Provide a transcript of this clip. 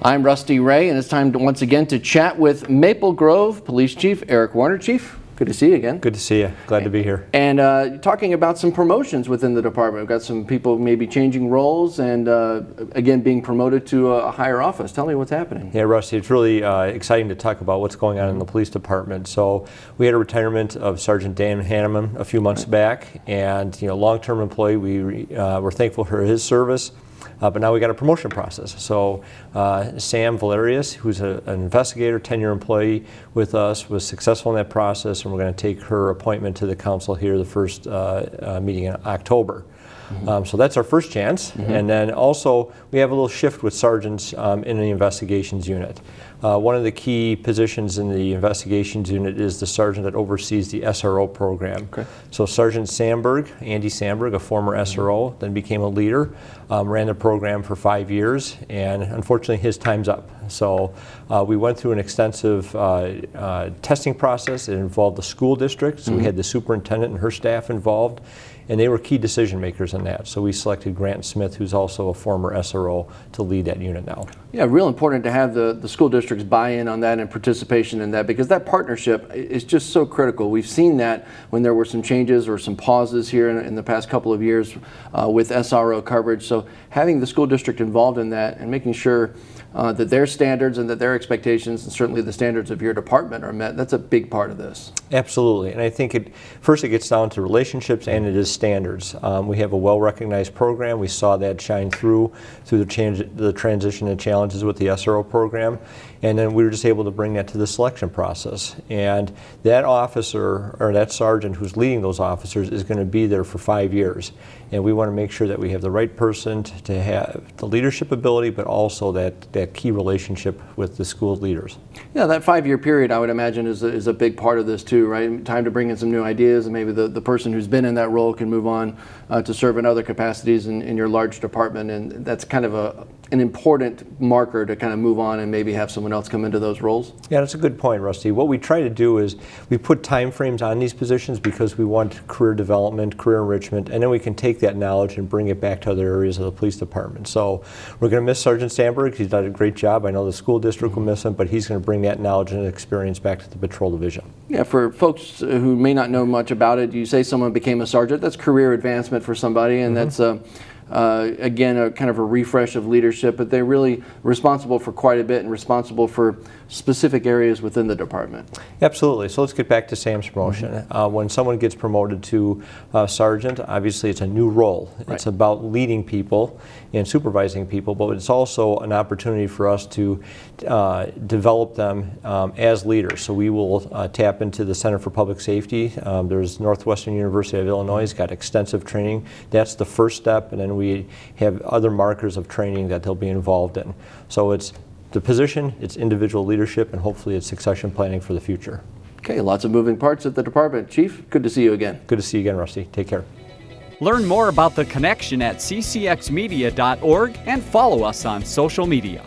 I'm Rusty Ray, and it's time once again to chat with Maple Grove Police Chief Eric Werner. Chief, good to see you again. Good to see you. Glad to be here. And talking about some promotions within the department. We've got some people maybe changing roles and again being promoted to a higher office. Tell me what's happening. Yeah, Rusty, it's really exciting to talk about what's going on in the police department. So we had a retirement of Sergeant Dan Hanneman a few months back, and long-term employee. We were thankful for his service. But now we got a promotion process. So Sam Valerius, who's an investigator, 10-year employee with us, was successful in that process, and we're going to take her appointment to the council here the first meeting in October. So that's our first chance. And then also we have a little shift with sergeants in the investigations unit. One of the key positions in the investigations unit is the sergeant that oversees the SRO program. Okay. So Sergeant Sandberg, Andy Sandberg, a former SRO, then became a leader, ran the program for 5 years, and unfortunately his time's up. So we went through an extensive testing process. It involved the school district, so we had the superintendent and her staff involved, and they were key decision makers in that. So we selected Grant Smith, who's also a former SRO, to lead that unit now. Yeah, real important to have the school districts buy in on that and participation in that, because that partnership is just so critical. We've seen that when there were some changes or some pauses here in the past couple of years with SRO coverage. So having the school district involved in that and making sure that their standards and that their expectations and certainly the standards of your department are met, that's a big part of this. Absolutely, and I think first it gets down to relationships and it is standards. We have a well-recognized program. We saw that shine through the transition and challenges with the SRO program, and then we were just able to bring that to the selection process. And that officer, or that sergeant who's leading those officers, is going to be there for 5 years. And we want to make sure that we have the right person to have the leadership ability, but also that key relationship with the school leaders. Yeah, that 5-year period, I would imagine, is a big part of this too, right? Time to bring in some new ideas, and maybe the person who's been in that role can move on to serve in other capacities in your large department, and that's kind of an important marker to kind of move on and maybe have someone else come into those roles. Yeah, that's a good point, Rusty. What we try to do is we put time frames on these positions because we want career development, career enrichment, and then we can take that knowledge and bring it back to other areas of the police department. So we're going to miss Sergeant Sandberg. He's done a great job. I know the school district will miss him, but he's going to bring that knowledge and experience back to the patrol division. Yeah, for folks who may not know much about it, you say someone became a sergeant, that's career advancement for somebody, and that's again, a kind of a refresh of leadership, but they're really responsible for quite a bit and responsible for specific areas within the department. Absolutely. So let's get back to Sam's promotion. When someone gets promoted to sergeant, obviously it's a new role. Right. It's about leading people and supervising people, but it's also an opportunity for us to develop them as leaders. So we will tap into the Center for Public Safety. There's Northwestern University of Illinois has got extensive training. That's the first step, and then we have other markers of training that they'll be involved in. So it's the position, it's individual leadership, and hopefully it's succession planning for the future. Okay, lots of moving parts at the department. Chief, good to see you again. Good to see you again, Rusty. Take care. Learn more about The Connection at ccxmedia.org and follow us on social media.